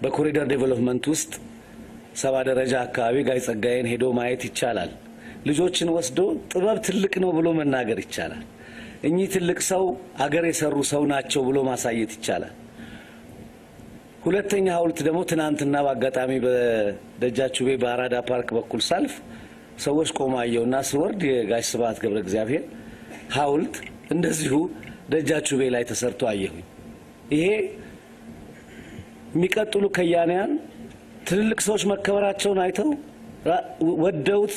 በኮሪደር ዴቨሎፕመንት ውስጥ 7 ደረጃ አካባቢ ጋይ ጸጋዬን ሄዶ ማየት ይቻላል። ልጆችን ወስዶ ጥበብ ትልቅ ነው ብሎ መናገር ይቻላል። እኚህ ትልቅ ሰው አገር የሰሩ ሰው ናቸው ብሎ ማሳየት ይቻላል። ሁለተኛ ሐውልት ደግሞ ትናንትና በአጋጣሚ በደጃቹቤ በአራዳ ፓርክ በኩል ሳልፍ ሰዎች ቆማየውና ስወርድ የጋሽ ስብሐት ገብረ እግዚአብሔር ሐውልት እንደዚሁ ደጃቹቤ ላይ ተሰርቶ አየሁኝ። ይሄ የሚቀጥሉ ከያንያን ትልልቅ ሰዎች መከበራቸውን አይተው ወደውት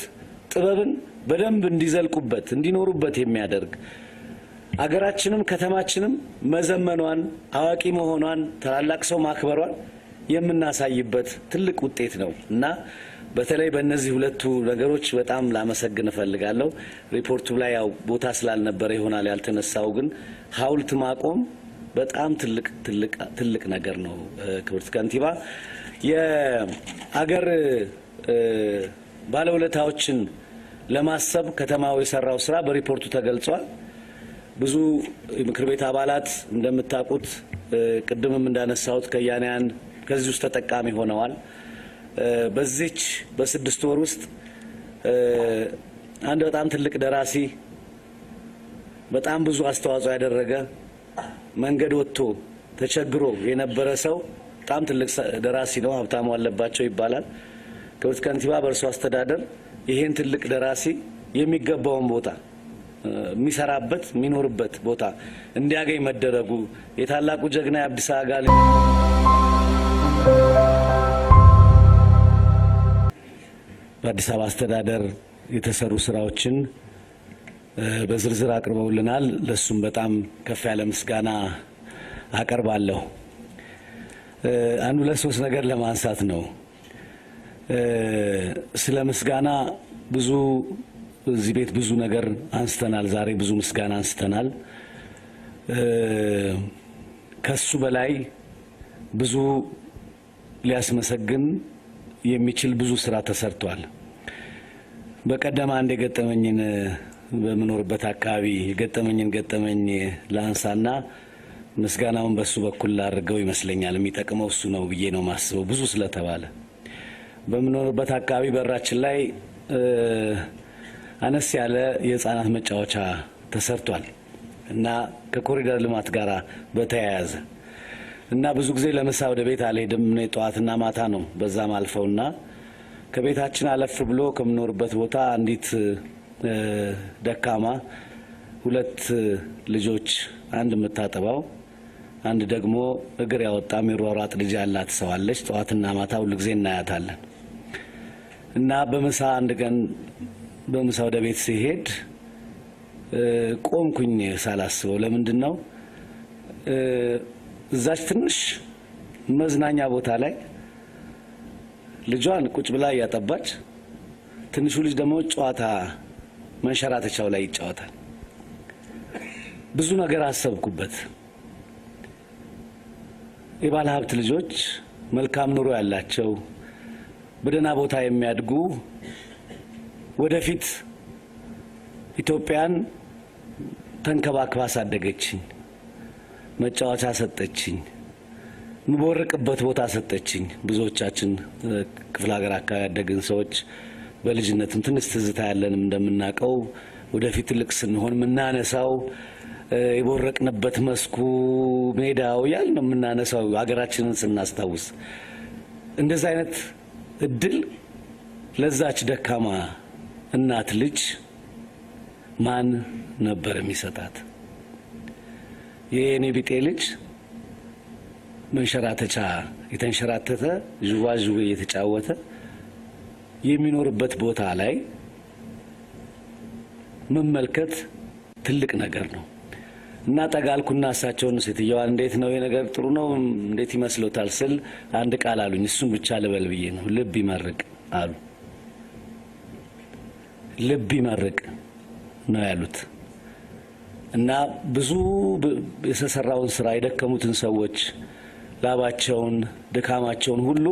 ጥበብን በደንብ እንዲዘልቁበት እንዲኖሩበት የሚያደርግ አገራችንም ከተማችንም መዘመኗን አዋቂ መሆኗን ታላላቅ ሰው ማክበሯን የምናሳይበት ትልቅ ውጤት ነው እና በተለይ በእነዚህ ሁለቱ ነገሮች በጣም ላመሰግን እፈልጋለሁ። ሪፖርቱ ላይ ያው ቦታ ስላልነበረ ይሆናል ያልተነሳው፣ ግን ሐውልት ማቆም በጣም ትልቅ ነገር ነው። ክብርት ከንቲባ የአገር ባለውለታዎችን ለማሰብ ከተማው የሰራው ስራ በሪፖርቱ ተገልጿል። ብዙ ምክር ቤት አባላት እንደምታውቁት ቅድምም እንዳነሳሁት ከያንያን ከዚህ ውስጥ ተጠቃሚ ሆነዋል። በዚች በ6 ወር ውስጥ አንድ በጣም ትልቅ ደራሲ በጣም ብዙ አስተዋጽኦ ያደረገ መንገድ ወጥቶ ተቸግሮ የነበረ ሰው በጣም ትልቅ ደራሲ ነው፣ ሀብታሙ አለባቸው ይባላል። ክብርት ከንቲባ በእርሱ አስተዳደር ይሄን ትልቅ ደራሲ የሚገባውን ቦታ የሚሰራበት የሚኖርበት ቦታ እንዲያገኝ መደረጉ የታላቁ ጀግና የአዲስ አበባ በአዲስ አበባ አስተዳደር የተሰሩ ስራዎችን በዝርዝር አቅርበውልናል። ለሱም በጣም ከፍ ያለ ምስጋና አቀርባለሁ። አንዱ ለሶስት ነገር ለማንሳት ነው። ስለ ምስጋና ብዙ እዚህ ቤት ብዙ ነገር አንስተናል። ዛሬ ብዙ ምስጋና አንስተናል። ከሱ በላይ ብዙ ሊያስመሰግን የሚችል ብዙ ስራ ተሰርቷል። በቀደም አንድ የገጠመኝን በመኖርበት አካባቢ ገጠመኝ ላንሳና ምስጋናውን በሱ በኩል ላድርገው ይመስለኛል። የሚጠቅመው እሱ ነው ብዬ ነው ማስበው። ብዙ ስለተባለ በመኖርበት አካባቢ በራችን ላይ አነስ ያለ የህፃናት መጫወቻ ተሰርቷል እና ከኮሪደር ልማት ጋር በተያያዘ እና ብዙ ጊዜ ለምሳ ወደ ቤት አልሄድም። እኔ ጠዋትና ማታ ነው በዛ ማልፈውና ከቤታችን አለፍ ብሎ ከምኖርበት ቦታ አንዲት ደካማ 2 ልጆች፣ አንድ የምታጠባው አንድ ደግሞ እግር ያወጣ የሚሯሯጥ ልጅ ያላት ሰው አለች። ጠዋትና ማታ ሁሉ ጊዜ እናያታለን እና በምሳ አንድ ቀን በምሳ ወደ ቤት ሲሄድ ቆምኩኝ ሳላስበው። ለምንድን ነው እዛች ትንሽ መዝናኛ ቦታ ላይ ልጇን ቁጭ ብላ እያጠባች ትንሹ ልጅ ደግሞ ጨዋታ መንሸራተቻው ላይ ይጫወታል። ብዙ ነገር አሰብኩበት። የባለ ሀብት ልጆች መልካም ኑሮ ያላቸው በደህና ቦታ የሚያድጉ ወደፊት ኢትዮጵያን ተንከባክባ አሳደገችኝ፣ መጫወቻ ሰጠችኝ፣ ምቦርቅበት ቦታ ሰጠችኝ። ብዙዎቻችን ክፍለ ሀገር አካባቢ ያደግን ሰዎች በልጅነትም ትንሽ ትዝታ ያለንም እንደምናውቀው ወደፊት ትልቅ ስንሆን የምናነሳው የቦረቅንበት መስኩ ሜዳው ያል ነው የምናነሳው ሀገራችንን ስናስታውስ። እንደዛ አይነት እድል ለዛች ደካማ እናት ልጅ ማን ነበር የሚሰጣት? የኔ ቢጤ ልጅ መንሸራተቻ የተንሸራተተ ዥዋዥዌ የተጫወተ የሚኖርበት ቦታ ላይ መመልከት ትልቅ ነገር ነው እና ጠጋልኩና እሳቸውን ሴትየዋ እንዴት ነው የነገር ጥሩ ነው እንዴት ይመስሎታል ስል አንድ ቃል አሉኝ። እሱን ብቻ ልበል ብዬ ነው። ልብ ይመርቅ አሉ። ልብ ይመርቅ ነው ያሉት እና ብዙ የተሰራውን ስራ የደከሙትን ሰዎች ላባቸውን ድካማቸውን ሁሉ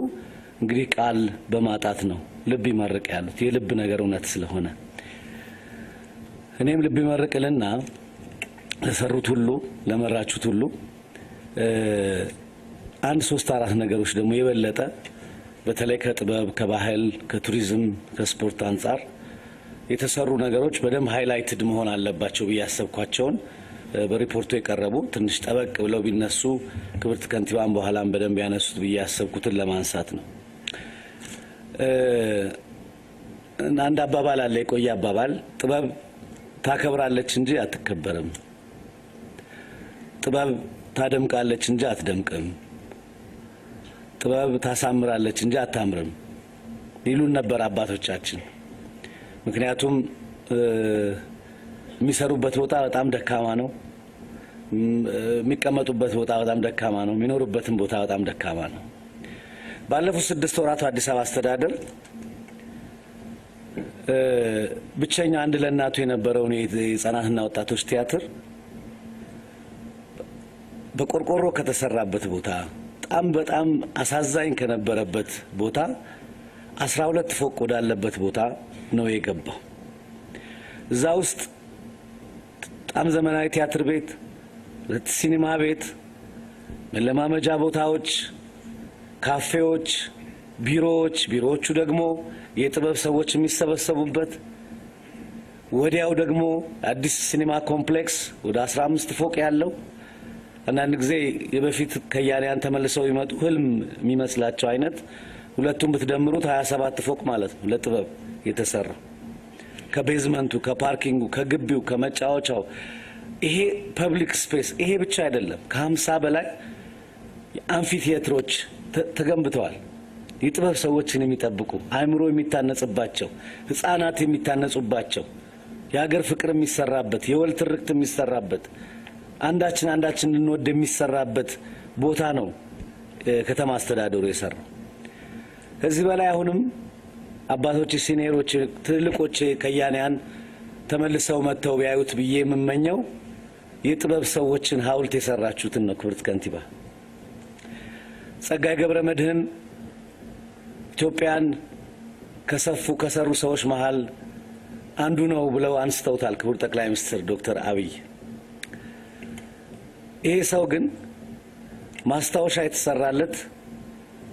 እንግዲህ ቃል በማጣት ነው ልብ ይመርቅ ያሉት። የልብ ነገር እውነት ስለሆነ እኔም ልብ ይመርቅልና ለሰሩት ሁሉ ለመራችሁት ሁሉ አንድ 3-4 ነገሮች ደግሞ የበለጠ በተለይ ከጥበብ ከባህል ከቱሪዝም ከስፖርት አንጻር የተሰሩ ነገሮች በደንብ ሃይላይትድ መሆን አለባቸው ብያሰብኳቸውን በሪፖርቱ የቀረቡ ትንሽ ጠበቅ ብለው ቢነሱ ክብርት ከንቲባን በኋላም በደንብ ያነሱት ብያሰብኩትን ለማንሳት ነው። አንድ አባባል አለ፣ የቆየ አባባል፣ ጥበብ ታከብራለች እንጂ አትከበርም፣ ጥበብ ታደምቃለች እንጂ አትደምቅም፣ ጥበብ ታሳምራለች እንጂ አታምርም ይሉን ነበር አባቶቻችን። ምክንያቱም የሚሰሩበት ቦታ በጣም ደካማ ነው፣ የሚቀመጡበት ቦታ በጣም ደካማ ነው፣ የሚኖሩበትም ቦታ በጣም ደካማ ነው። ባለፉት 6 ወራት አዲስ አበባ አስተዳደር ብቸኛ አንድ ለእናቱ የነበረውን የህፃናትና ወጣቶች ቲያትር በቆርቆሮ ከተሰራበት ቦታ በጣም አሳዛኝ ከነበረበት ቦታ 12 ፎቅ ወዳለበት ቦታ ነው የገባው። እዛ ውስጥ በጣም ዘመናዊ ቲያትር ቤት፣ ሲኒማ ቤት፣ መለማመጃ ቦታዎች፣ ካፌዎች፣ ቢሮዎቹ ደግሞ የጥበብ ሰዎች የሚሰበሰቡበት፣ ወዲያው ደግሞ አዲስ ሲኒማ ኮምፕሌክስ ወደ 15 ፎቅ ያለው አንዳንድ ጊዜ የበፊት ከያንያን ተመልሰው ይመጡ ህልም የሚመስላቸው አይነት ሁለቱም ብትደምሩት 27 ፎቅ ማለት ነው ለጥበብ የተሰራ ከቤዝመንቱ ከፓርኪንጉ ከግቢው ከመጫወቻው። ይሄ ፐብሊክ ስፔስ ይሄ ብቻ አይደለም፣ ከ50 በላይ አምፊ ቲያትሮች ተገንብተዋል። የጥበብ ሰዎችን የሚጠብቁ አእምሮ የሚታነጽባቸው፣ ህፃናት የሚታነጹባቸው፣ የሀገር ፍቅር የሚሰራበት፣ የወል ትርክት የሚሰራበት፣ አንዳችን እንድንወድ የሚሰራበት ቦታ ነው ከተማ አስተዳደሩ የሰራው። ከዚህ በላይ አሁንም አባቶች፣ ሲኒየሮች፣ ትልቆች ከያንያን ተመልሰው መጥተው ቢያዩት ብዬ የምመኘው የጥበብ ሰዎችን ሐውልት የሰራችሁትን ነው። ክብርት ከንቲባ ጸጋዬ ገብረ መድኅን ኢትዮጵያን ከሰሩ ሰዎች መሃል አንዱ ነው ብለው አንስተውታል ክቡር ጠቅላይ ሚኒስትር ዶክተር አብይ። ይሄ ሰው ግን ማስታወሻ የተሰራለት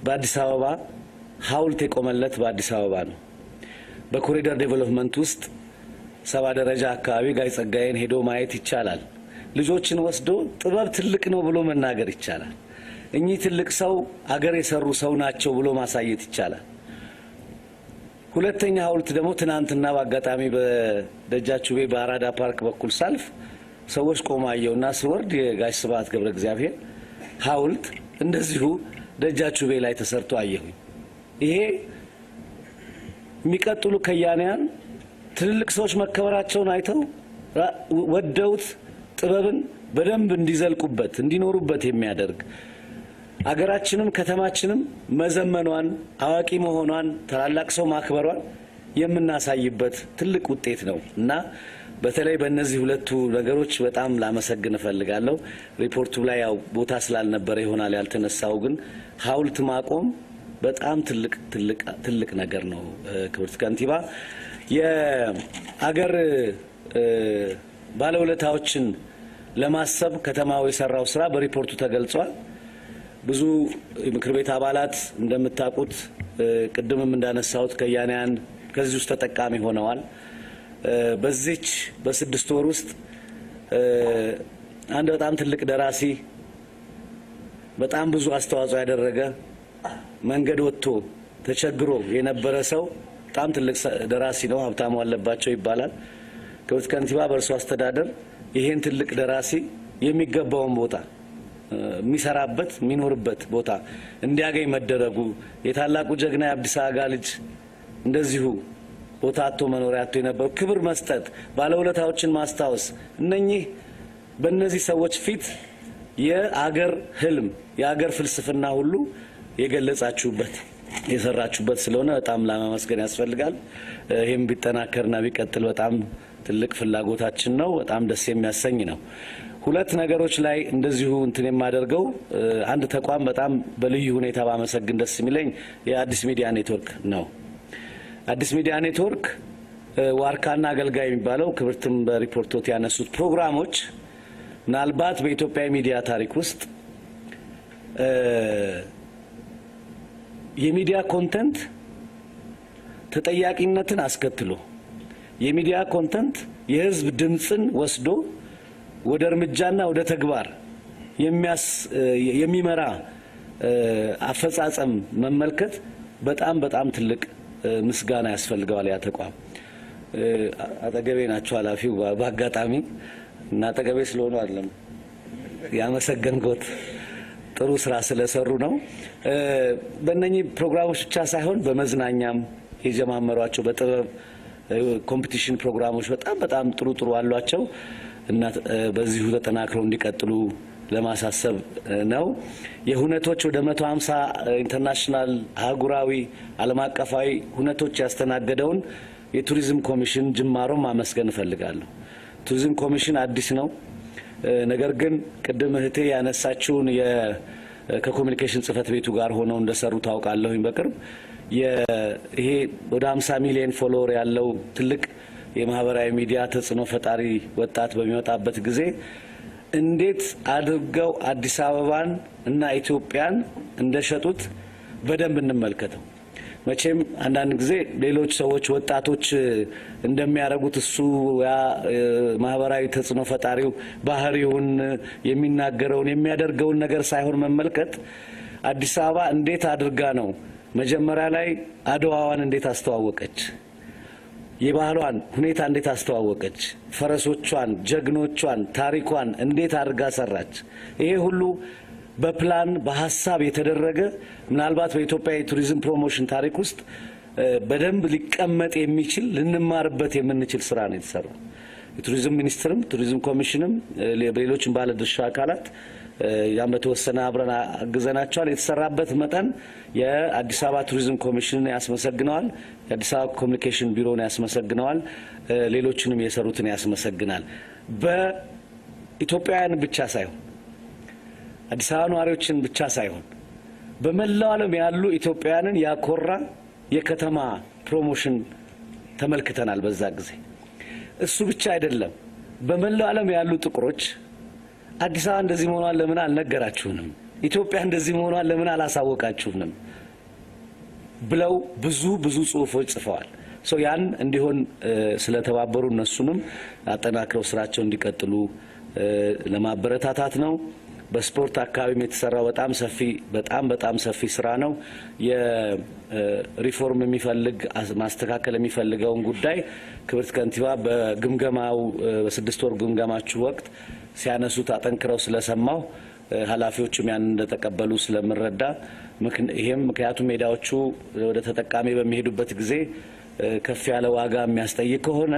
በአዲስ አበባ፣ ሐውልት የቆመለት በአዲስ አበባ ነው። በኮሪደር ዴቨሎፕመንት ውስጥ 70 ደረጃ አካባቢ ጋይ ጸጋዬን ሄዶ ማየት ይቻላል። ልጆችን ወስዶ ጥበብ ትልቅ ነው ብሎ መናገር ይቻላል። እኚህ ትልቅ ሰው አገር የሰሩ ሰው ናቸው ብሎ ማሳየት ይቻላል። ሁለተኛ ሐውልት ደግሞ ትናንትና በአጋጣሚ በደጃቹቤ በአራዳ ፓርክ በኩል ሳልፍ ሰዎች ቆማየውና ስወርድ የጋሽ ስብሐት ገብረ እግዚአብሔር ሐውልት እንደዚሁ ደጃቹቤ ላይ ተሰርቶ አየሁኝ። ይሄ የሚቀጥሉ ከያንያን ትልልቅ ሰዎች መከበራቸውን አይተው ወደውት ጥበብን በደንብ እንዲዘልቁበት እንዲኖሩበት የሚያደርግ አገራችንም ከተማችንም መዘመኗን አዋቂ መሆኗን ታላላቅ ሰው ማክበሯን የምናሳይበት ትልቅ ውጤት ነው እና በተለይ በእነዚህ ሁለቱ ነገሮች በጣም ላመሰግን እፈልጋለሁ። ሪፖርቱ ላይ ያው ቦታ ስላልነበረ ይሆናል ያልተነሳው፣ ግን ሐውልት ማቆም በጣም ትልቅ ነገር ነው። ክብርት ከንቲባ የአገር ባለውለታዎችን ለማሰብ ከተማው የሰራው ስራ በሪፖርቱ ተገልጿል። ብዙ ምክር ቤት አባላት እንደምታውቁት ቅድምም እንዳነሳሁት ከያንያን ከዚህ ውስጥ ተጠቃሚ ሆነዋል። በዚች በ6 ወር ውስጥ አንድ በጣም ትልቅ ደራሲ በጣም ብዙ አስተዋጽኦ ያደረገ መንገድ ወጥቶ ተቸግሮ የነበረ ሰው በጣም ትልቅ ደራሲ ነው፣ ሀብታሙ አለባቸው ይባላል። ክብርት ከንቲባ በእርሱ አስተዳደር ይሄን ትልቅ ደራሲ የሚገባውን ቦታ የሚሰራበት የሚኖርበት ቦታ እንዲያገኝ መደረጉ፣ የታላቁ ጀግና የአብዲስ አጋ ልጅ እንደዚሁ ቦታ አጥቶ መኖሪያ አጥቶ የነበረው ክብር መስጠት፣ ባለውለታዎችን ማስታወስ፣ እነኚህ በእነዚህ ሰዎች ፊት የአገር ህልም የአገር ፍልስፍና ሁሉ የገለጻችሁበት የሰራችሁበት ስለሆነ በጣም ለማመስገን ያስፈልጋል። ይህም ቢጠናከርና ቢቀጥል በጣም ትልቅ ፍላጎታችን ነው። በጣም ደስ የሚያሰኝ ነው። ሁለት ነገሮች ላይ እንደዚሁ እንትን የማደርገው አንድ ተቋም በጣም በልዩ ሁኔታ ባመሰግን ደስ የሚለኝ የአዲስ ሚዲያ ኔትወርክ ነው። አዲስ ሚዲያ ኔትወርክ ዋርካና አገልጋይ የሚባለው ክብርትም በሪፖርቶት ያነሱት ፕሮግራሞች ምናልባት በኢትዮጵያ ሚዲያ ታሪክ ውስጥ የሚዲያ ኮንተንት ተጠያቂነትን አስከትሎ የሚዲያ ኮንተንት የህዝብ ድምጽን ወስዶ ወደ እርምጃና ወደ ተግባር የሚመራ አፈጻጸም መመልከት በጣም ትልቅ ምስጋና ያስፈልገዋል። ያ ተቋም አጠገቤ ናቸው ኃላፊው በአጋጣሚ እና አጠገቤ ስለሆኑ አይደለም ያመሰገንኩት ጥሩ ስራ ስለሰሩ ነው። በእነኚህ ፕሮግራሞች ብቻ ሳይሆን በመዝናኛም የጀማመሯቸው በጥበብ ኮምፒቲሽን ፕሮግራሞች በጣም ጥሩ አሏቸው እና በዚሁ ተጠናክረው እንዲቀጥሉ ለማሳሰብ ነው። የሁነቶች ወደ 150 ኢንተርናሽናል አህጉራዊ ዓለም አቀፋዊ ሁነቶች ያስተናገደውን የቱሪዝም ኮሚሽን ጅማሮ ማመስገን እፈልጋለሁ። ቱሪዝም ኮሚሽን አዲስ ነው። ነገር ግን ቅድም እህቴ ያነሳችውን ከኮሙኒኬሽን ጽህፈት ቤቱ ጋር ሆነው እንደሰሩ ታውቃለሁኝ። በቅርብ ይሄ ወደ 50 ሚሊዮን ፎሎወር ያለው ትልቅ የማህበራዊ ሚዲያ ተጽዕኖ ፈጣሪ ወጣት በሚወጣበት ጊዜ እንዴት አድርገው አዲስ አበባን እና ኢትዮጵያን እንደሸጡት በደንብ እንመልከተው። መቼም አንዳንድ ጊዜ ሌሎች ሰዎች ወጣቶች እንደሚያደርጉት እሱ ያ ማህበራዊ ተጽዕኖ ፈጣሪው ባህሪውን የሚናገረውን የሚያደርገውን ነገር ሳይሆን መመልከት አዲስ አበባ እንዴት አድርጋ ነው መጀመሪያ ላይ አድዋዋን እንዴት አስተዋወቀች፣ የባህሏን ሁኔታ እንዴት አስተዋወቀች፣ ፈረሶቿን፣ ጀግኖቿን፣ ታሪኳን እንዴት አድርጋ ሰራች። ይሄ ሁሉ በፕላን በሐሳብ የተደረገ ምናልባት በኢትዮጵያ የቱሪዝም ፕሮሞሽን ታሪክ ውስጥ በደንብ ሊቀመጥ የሚችል ልንማርበት የምንችል ስራ ነው የተሰራው። የቱሪዝም ሚኒስትርም ቱሪዝም ኮሚሽንም ሌሎችም ባለድርሻ አካላት ያም በተወሰነ አብረን አግዘናቸዋል። የተሰራበት መጠን የአዲስ አበባ ቱሪዝም ኮሚሽንን ያስመሰግነዋል፣ የአዲስ አበባ ኮሚኒኬሽን ቢሮን ያስመሰግነዋል፣ ሌሎችንም የሰሩትን ያስመሰግናል። በኢትዮጵያውያን ብቻ ሳይሆን አዲስ አበባ ነዋሪዎችን ብቻ ሳይሆን በመላው ዓለም ያሉ ኢትዮጵያውያንን ያኮራ የከተማ ፕሮሞሽን ተመልክተናል። በዛ ጊዜ እሱ ብቻ አይደለም፣ በመላው ዓለም ያሉ ጥቁሮች አዲስ አበባ እንደዚህ መሆኗን ለምን አልነገራችሁንም? ኢትዮጵያ እንደዚህ መሆኗን ለምን አላሳወቃችሁንም? ብለው ብዙ ጽሁፎች ጽፈዋል። ያን እንዲሆን ስለተባበሩ እነሱንም አጠናክረው ስራቸው እንዲቀጥሉ ለማበረታታት ነው። በስፖርት አካባቢም የተሰራው በጣም ሰፊ ስራ ነው። የሪፎርም የሚፈልግ ማስተካከል የሚፈልገውን ጉዳይ ክብርት ከንቲባ በግምገማው በ6 ወር ግምገማችሁ ወቅት ሲያነሱት አጠንክረው ስለሰማው ኃላፊዎችም ያን እንደተቀበሉ ስለምረዳ ይሄም ምክንያቱም ሜዳዎቹ ወደ ተጠቃሚ በሚሄዱበት ጊዜ ከፍ ያለ ዋጋ የሚያስጠይቅ ከሆነ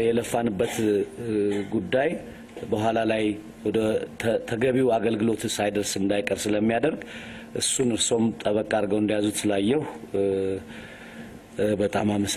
የለፋንበት ጉዳይ በኋላ ላይ ወደ ተገቢው አገልግሎት ሳይደርስ እንዳይቀር ስለሚያደርግ እሱን እርሶም ጠበቅ አድርገው እንዲያዙት ስላየው በጣም አመሰግናለሁ።